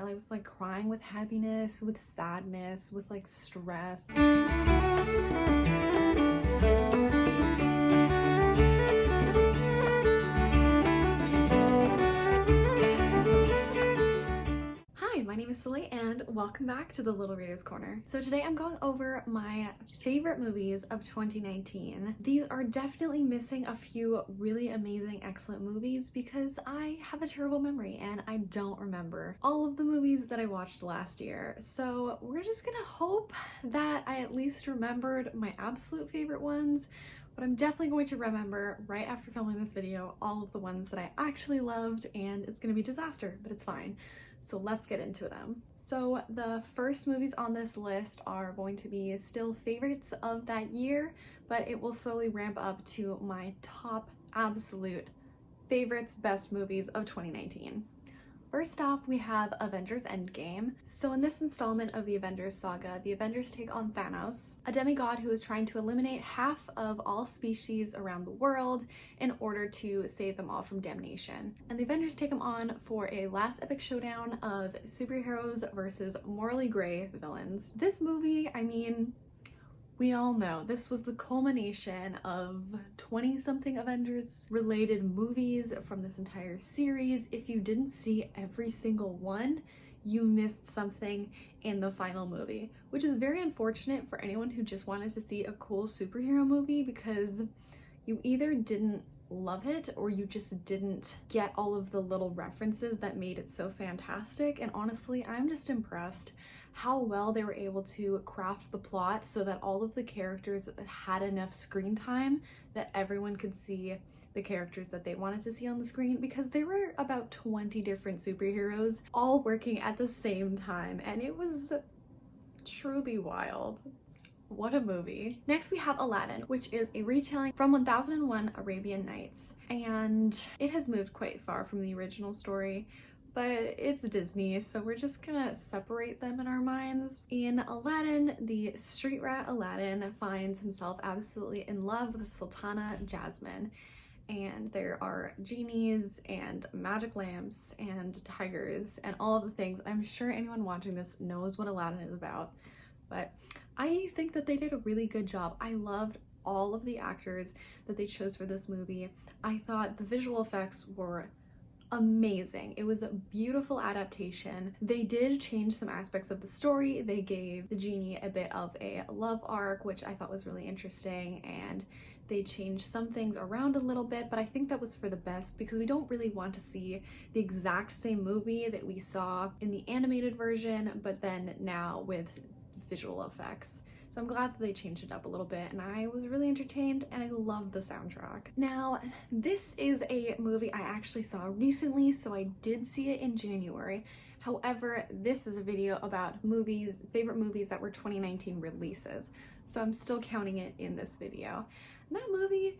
I was like crying with happiness, with sadness, with like stress. My name is Soleil and welcome back to the Little Reader's Corner. So today I'm going over my favorite movies of 2019. These are definitely missing a few really amazing, excellent movies because I have a terrible memory and I don't remember all of the movies that I watched last year. So we're just gonna hope that I at least remembered my absolute favorite ones, but I'm definitely going to remember right after filming this video all of the ones that I actually loved, and it's gonna be a disaster, but it's fine. So let's get into them. So the first movies on this list are going to be still favorites of that year, but it will slowly ramp up to my top absolute favorites, best movies of 2019. First off, we have Avengers Endgame. So in this installment of the Avengers saga, the Avengers take on Thanos, a demigod who is trying to eliminate half of all species around the world in order to save them all from damnation. And the Avengers take him on for a last epic showdown of superheroes versus morally gray villains. This movie, I mean, we all know this was the culmination of 20-something Avengers related movies from this entire series. If you didn't see every single one, you missed something in the final movie, which is very unfortunate for anyone who just wanted to see a cool superhero movie, because you either didn't love it or you just didn't get all of the little references that made it so fantastic. And honestly, I'm just impressed how well they were able to craft the plot so that all of the characters had enough screen time that everyone could see the characters that they wanted to see on the screen, because there were about 20 different superheroes all working at the same time, and it was truly wild. What a movie. Next we have Aladdin, which is a retelling from 1001 Arabian Nights, and it has moved quite far from the original story, but it's Disney, so we're just gonna separate them in our minds. In Aladdin, the street rat Aladdin finds himself absolutely in love with Sultana Jasmine, and there are genies and magic lamps and tigers and all of the things. I'm sure anyone watching this knows what Aladdin is about, but I think that they did a really good job. I loved all of the actors that they chose for this movie. I thought the visual effects were amazing. It was a beautiful adaptation. They did change some aspects of the story. They gave the genie a bit of a love arc, which I thought was really interesting, and they changed some things around a little bit, but I think that was for the best, because we don't really want to see the exact same movie that we saw in the animated version, but then now with visual effects. So I'm glad that they changed it up a little bit, and I was really entertained, and I love the soundtrack. Now, this is a movie I actually saw recently, so I did see it in January. However, this is a video about movies, favorite movies that were 2019 releases, so I'm still counting it in this video. And that movie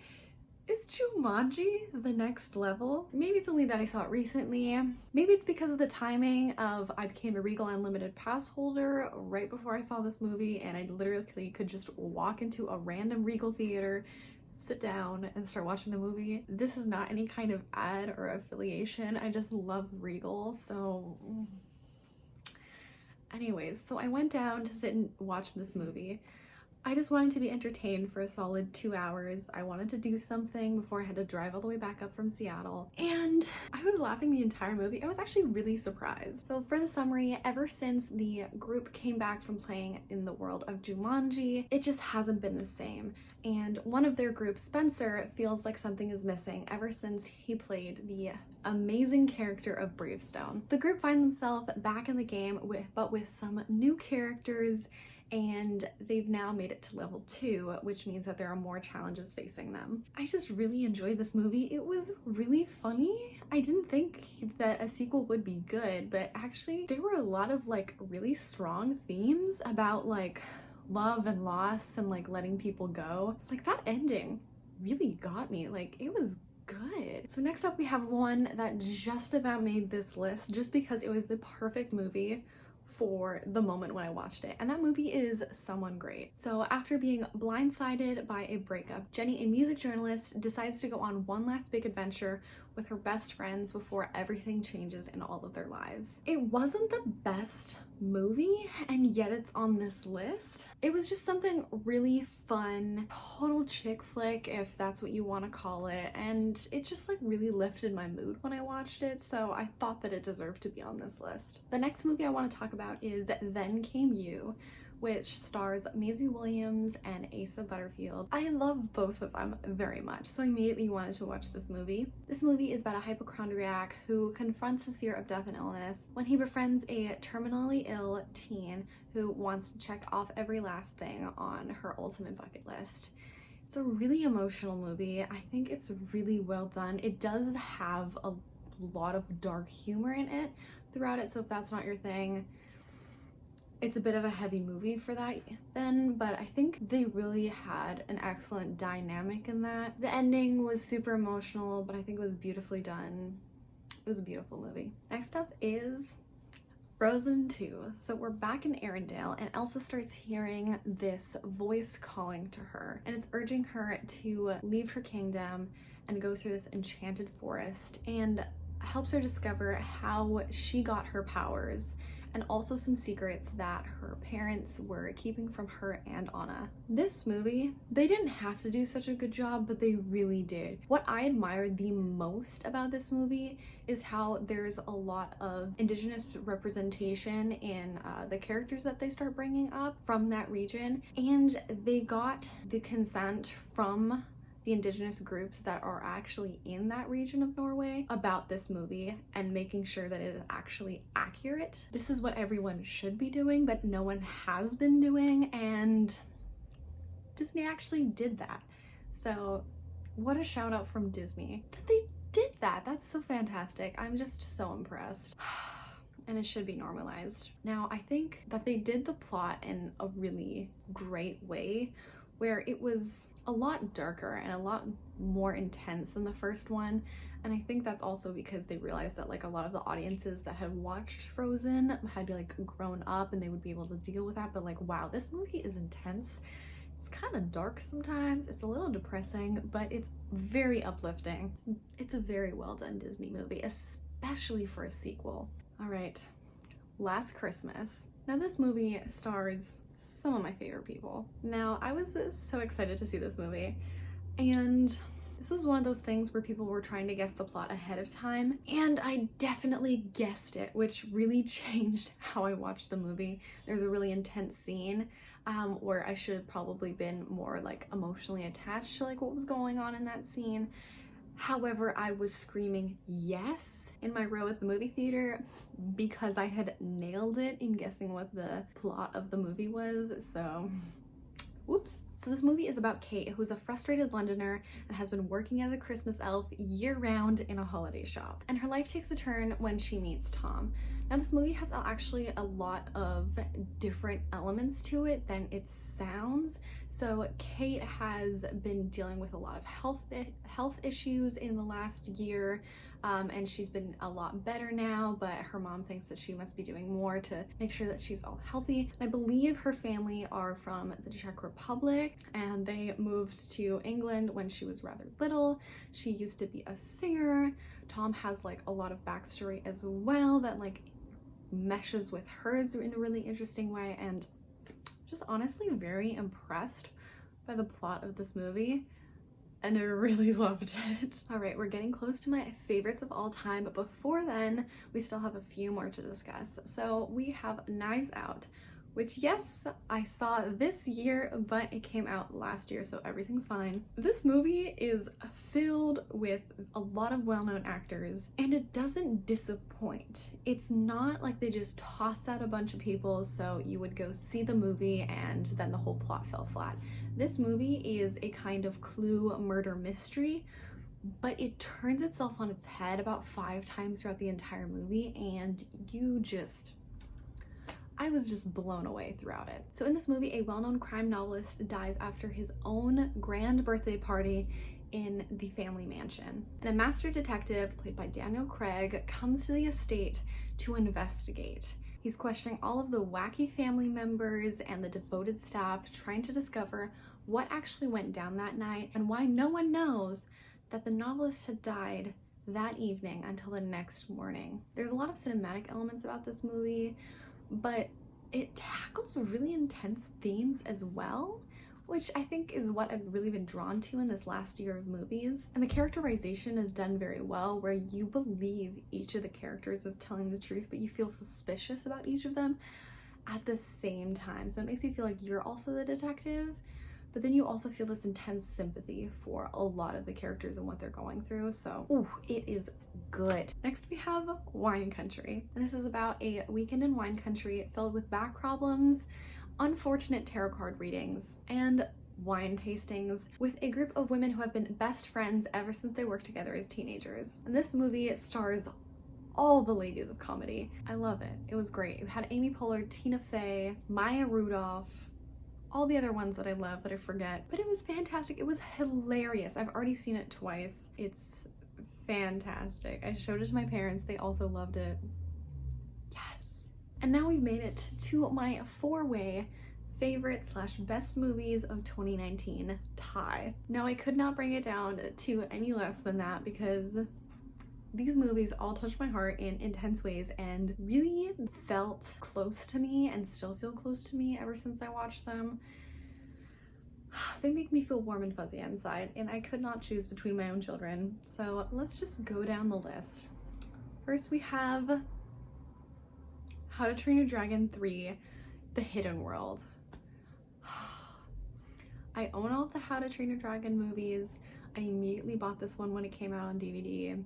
is Jumanji: The Next Level. Maybe it's only that I saw it recently. Maybe it's because of the timing of I became a Regal Unlimited pass holder right before I saw this movie, and I literally could just walk into a random Regal theater, sit down, and start watching the movie. This is not any kind of ad or affiliation. I just love Regal, so anyways, so I went down to sit and watch this movie. I just wanted to be entertained for a solid 2 hours. I wanted to do something before I had to drive all the way back up from Seattle, and I was laughing the entire movie. I was actually really surprised. So for the summary, ever since the group came back from playing in the world of Jumanji, it just hasn't been the same. And one of their group, Spencer, feels like something is missing ever since he played the amazing character of Bravestone. The group find themselves back in the game but with some new characters, and they've now made it to level 2, which means that there are more challenges facing them. I just really enjoyed this movie. It was really funny. I didn't think that a sequel would be good, but actually there were a lot of like really strong themes about like love and loss and like letting people go. Like that ending really got me. Like it was good. So next up we have one that just about made this list just because it was the perfect movie for the moment when I watched it, and that movie is Someone Great. So after being blindsided by a breakup, Jenny, a music journalist, decides to go on one last big adventure with her best friends before everything changes in all of their lives. It wasn't the best movie, and yet it's on this list. It was just something really fun, total chick flick if that's what you want to call it, and it just like really lifted my mood when I watched it, so I thought that it deserved to be on this list. The next movie I want to talk about is Then Came You, which stars Maisie Williams and Asa Butterfield. I love both of them very much, so I immediately wanted to watch this movie. This movie is about a hypochondriac who confronts his fear of death and illness when he befriends a terminally ill teen who wants to check off every last thing on her ultimate bucket list. It's a really emotional movie. I think it's really well done. It does have a lot of dark humor in it throughout it, so if that's not your thing, it's a bit of a heavy movie for that then, but I think they really had an excellent dynamic in that. The ending was super emotional, but I think it was beautifully done. It was a beautiful movie. Next up is Frozen 2. So we're back in Arendelle, and Elsa starts hearing this voice calling to her, and it's urging her to leave her kingdom and go through this enchanted forest, and helps her discover how she got her powers, and also some secrets that her parents were keeping from her and Anna. This movie, they didn't have to do such a good job, but they really did. What I admire the most about this movie is how there's a lot of indigenous representation in the characters that they start bringing up from that region, and they got the consent from the indigenous groups that are actually in that region of Norway about this movie and making sure that it is actually accurate. This is what everyone should be doing, but no one has been doing, and Disney actually did that. So what a shout out from Disney that they did that. That's so fantastic. I'm just so impressed. And it should be normalized. Now, I think that they did the plot in a really great way, where it was a lot darker and a lot more intense than the first one. And I think that's also because they realized that like a lot of the audiences that had watched Frozen had like grown up and they would be able to deal with that. But like, wow, this movie is intense. It's kind of dark sometimes. It's a little depressing, but it's very uplifting. It's a very well done Disney movie, especially for a sequel. All right, Last Christmas. Now this movie stars some of my favorite people. Now, I was so excited to see this movie, and this was one of those things where people were trying to guess the plot ahead of time, and I definitely guessed it, which really changed how I watched the movie. There's a really intense scene where I should have probably been more like emotionally attached to like what was going on in that scene. However, I was screaming yes in my row at the movie theater because I had nailed it in guessing what the plot of the movie was, so whoops. So this movie is about Kate, who's a frustrated Londoner and has been working as a Christmas elf year-round in a holiday shop. And her life takes a turn when she meets Tom. Now this movie has actually a lot of different elements to it than it sounds. So Kate has been dealing with a lot of health issues in the last year, and she's been a lot better now, but her mom thinks that she must be doing more to make sure that she's all healthy. I believe her family are from the Czech Republic, and they moved to England when she was rather little. She used to be a singer. Tom has like a lot of backstory as well that like meshes with hers in a really interesting way, and just honestly very impressed by the plot of this movie, and I really loved it. All right, we're getting close to my favorites of all time, but before then, we still have a few more to discuss. So we have Knives Out, which yes, I saw this year, but it came out last year, so everything's fine. This movie is filled with a lot of well-known actors, and it doesn't disappoint. It's not like they just toss out a bunch of people so you would go see the movie and then the whole plot fell flat. This movie is a kind of Clue murder mystery, but it turns itself on its head about 5 times throughout the entire movie, and I was just blown away throughout it. So in this movie, a well-known crime novelist dies after his own grand birthday party in the family mansion. And a master detective, played by Daniel Craig, comes to the estate to investigate. He's questioning all of the wacky family members and the devoted staff, trying to discover what actually went down that night and why no one knows that the novelist had died that evening until the next morning. There's a lot of cinematic elements about this movie, but it tackles really intense themes as well, which I think is what I've really been drawn to in this last year of movies. And the characterization is done very well, where you believe each of the characters is telling the truth, but you feel suspicious about each of them at the same time. So it makes you feel like you're also the detective, but then you also feel this intense sympathy for a lot of the characters and what they're going through. So, ooh, it is good. Next we have Wine Country. And this is about a weekend in wine country filled with back problems, unfortunate tarot card readings, and wine tastings with a group of women who have been best friends ever since they worked together as teenagers. And this movie stars all the ladies of comedy. I love it. It was great. It had Amy Poehler, Tina Fey, Maya Rudolph, all the other ones that I love that I forget, but it was fantastic. It was hilarious. I've already seen it twice. It's fantastic. I showed it to my parents. They also loved it. Yes. And now we've made it to my four-way favorite / best movies of 2019 tie. Now I could not bring it down to any less than that because these movies all touched my heart in intense ways and really felt close to me and still feel close to me ever since I watched them. They make me feel warm and fuzzy inside, and I could not choose between my own children. So let's just go down the list. First we have How to Train Your Dragon 3, The Hidden World. I own all of the How to Train Your Dragon movies. I immediately bought this one when it came out on DVD.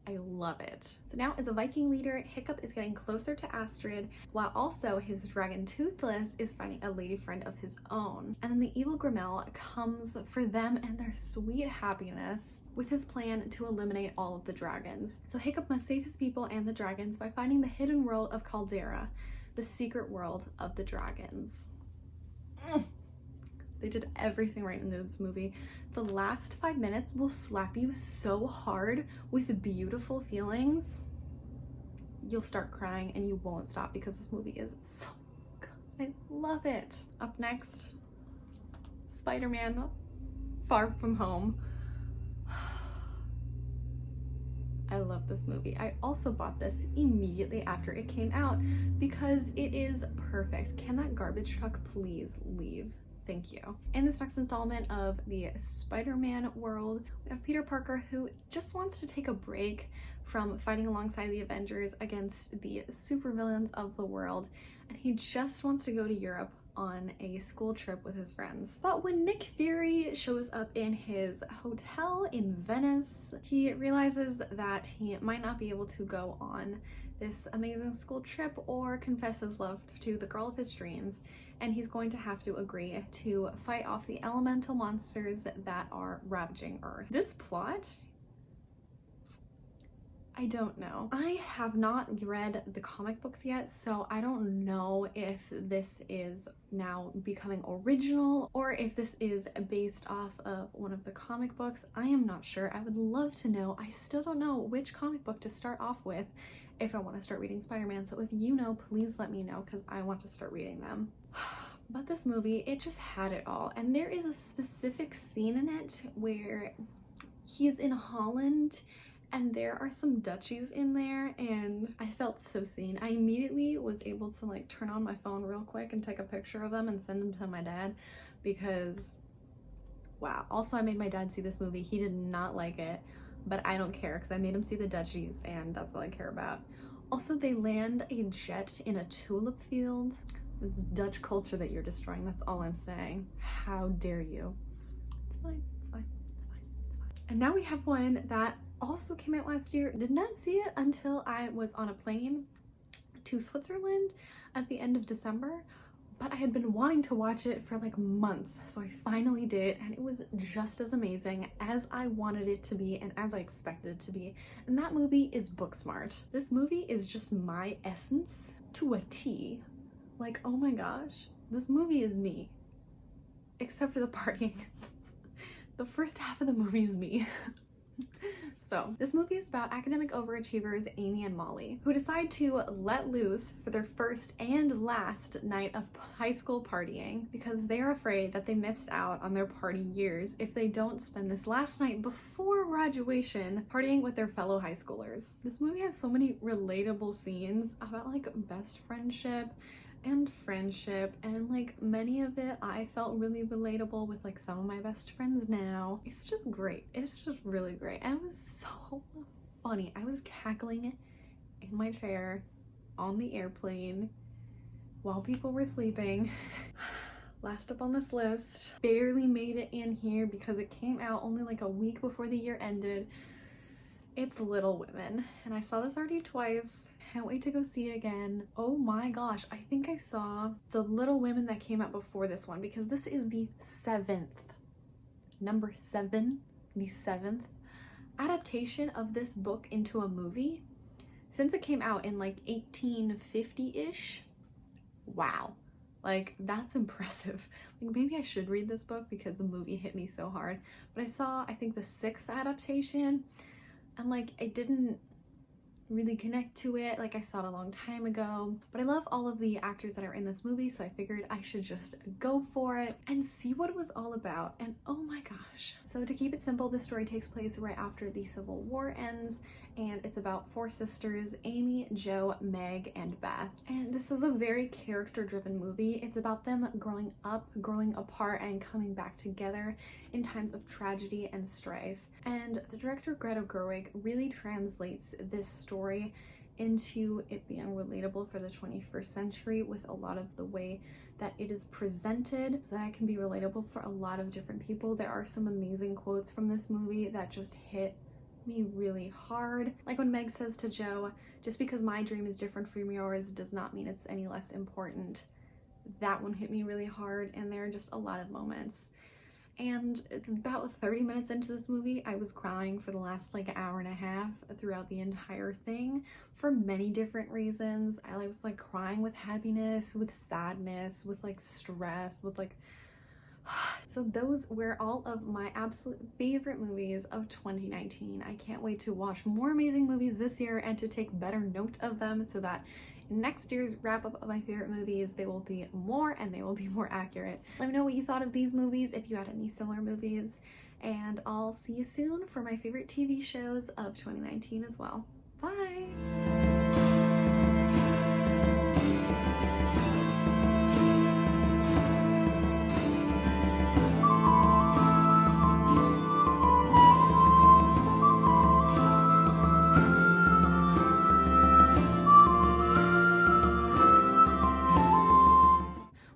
I love it. So now as a Viking leader, Hiccup is getting closer to Astrid, while also his dragon Toothless is finding a lady friend of his own. And then the evil Grimmel comes for them and their sweet happiness with his plan to eliminate all of the dragons. So Hiccup must save his people and the dragons by finding the hidden world of Caldera, the secret world of the dragons. They did everything right in this movie. The last 5 minutes will slap you so hard with beautiful feelings. You'll start crying and you won't stop because this movie is so good. I love it. Up next, SpiderMan Far From Home. I love this movie. I also bought this immediately after it came out because it is perfect. Can that garbage truck please leave? Thank you. In this next installment of the Spider-Man world, we have Peter Parker, who just wants to take a break from fighting alongside the Avengers against the supervillains of the world, and he just wants to go to Europe on a school trip with his friends. But when Nick Fury shows up in his hotel in Venice, he realizes that he might not be able to go on this amazing school trip or confess his love to the girl of his dreams, and he's going to have to agree to fight off the elemental monsters that are ravaging Earth. This plot, I don't know. I have not read the comic books yet, so I don't know if this is now becoming original or if this is based off of one of the comic books. I am not sure. I would love to know. I still don't know which comic book to start off with if I want to start reading Spider-Man, so if you know, please let me know because I want to start reading them. But this movie, it just had it all, and there is a specific scene in it where he's in Holland and there are some duchies in there, and I felt so seen. I immediately was able to like turn on my phone real quick and take a picture of them and send them to my dad because wow. Also, I made my dad see this movie. He did not like it, but I don't care because I made him see the duchies and that's all I care about. Also, they land a jet in a tulip field. It's Dutch culture that you're destroying. That's all I'm saying. How dare you? It's fine. It's fine. It's fine. It's fine. And now we have one that also came out last year. Did not see it until I was on a plane to Switzerland at the end of December, but I had been wanting to watch it for like months, so I finally did, and it was just as amazing as I wanted it to be and as I expected it to be, and that movie is Booksmart. This movie is just my essence to a T. Like, oh my gosh, this movie is me, except for the partying. The first half of the movie is me. So this movie is about academic overachievers Amy and Molly, who decide to let loose for their first and last night of high school partying because they are afraid that they missed out on their party years if they don't spend this last night before graduation partying with their fellow high schoolers. This movie has so many relatable scenes about like best friendship and friendship, and like many of it I felt really relatable with like some of my best friends now. It's just great. It's just really great. And it was so funny. I was cackling in my chair on the airplane while people were sleeping. Last up on this list, barely made it in here because it came out only like a week before the year ended. It's Little Women, and I saw this already twice. Can't wait to go see it again. Oh my gosh, I think I saw the Little Women that came out before this one because this is the number 7, the 7th adaptation of this book into a movie since it came out in like 1850-ish. Wow. Like, that's impressive. Like, maybe I should read this book because the movie hit me so hard. But I saw, I think, the 6th adaptation, and like, I didn't really connect to it. Like, I saw it a long time ago. But I love all of the actors that are in this movie, so I figured I should just go for it and see what it was all about. And oh my gosh. So to keep it simple, the story takes place right after the Civil War ends, and it's about 4 sisters, Amy, Jo, Meg, and Beth. And this is a very character-driven movie. It's about them growing up, growing apart, and coming back together in times of tragedy and strife. And the director, Greta Gerwig, really translates this story into it being relatable for the 21st century with a lot of the way that it is presented so that it can be relatable for a lot of different people. There are some amazing quotes from this movie that just hit me really hard. Like when Meg says to Jo, "Just because my dream is different from yours does not mean it's any less important." That one hit me really hard, and there are just a lot of moments. And about 30 minutes into this movie, I was crying for the last like hour and a half throughout the entire thing for many different reasons. I was like crying with happiness, with sadness, with like stress, with like so those were all of my absolute favorite movies of 2019. I can't wait to watch more amazing movies this year and to take better note of them so that next year's wrap up of my favorite movies, they will be more and they will be more accurate. Let me know what you thought of these movies, if you had any similar movies, and I'll see you soon for my favorite TV shows of 2019 as well. Bye!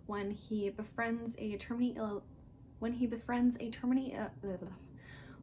When he befriends a terminally